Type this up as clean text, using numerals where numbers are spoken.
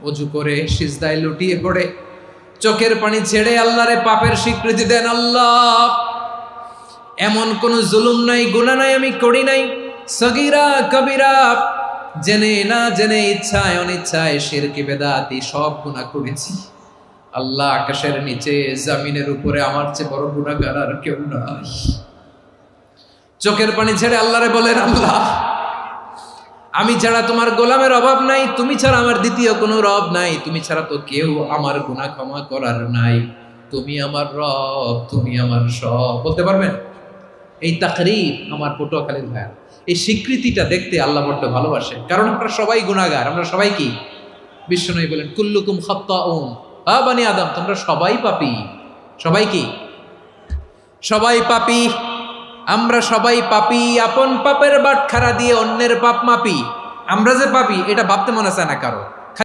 অজু করে সিজদায় লুটিয়ে পড়ে চোখের পানি ছেড়ে আল্লাহরে পাপের স্বীকৃতি দেন। আল্লাহ, এমন কোন জুলুম নাই, গুনাহ নাই আমি করি নাই, সগীরা কবিরা, জেনে না জেনে, ইচ্ছায় অনিচ্ছায়, শিরকি বেদাতি সব গুনাহ করেছি। আল্লাহ, আকাশের নিচে জমিনের উপরে আমার চেয়ে বড় গুনাহগার আর কেউ নাই। চোখের পানি ছেড়ে আল্লাহরে বলেন, আল্লাহ, আমি ছাড়া তোমার গোলামের অভাব নাই, তুমি ছাড়া আমার দ্বিতীয় কোনো রব নাই, তুমি ছাড়া তো কেউ আমার গুনাহ ক্ষমা করার নাই, তুমি আমার রব, তুমি আমার সব। বলতে পারবেন? এই তাকরীর আমার পটুয়াখালীর ভাইয়া, এই স্বীকৃতিটা দেখতে আল্লাহ বড্ড ভালোবাসে, কারণ আমরা সবাই গুনাহগার। আমরা সবাই কি? বিশ্বনবী বলেন, কুল্লুকুম খাত্তাউন, বানি আদম, তোমরা সবাই পাপী। সবাই কি? সবাই পাপী। আমরা সবাই পাপী। আপন পাপের বাটখারা দিয়ে অন্যের পাপ মাপি। আমরা যে পাপী এটা ভাবতে মনে চায় না কারো।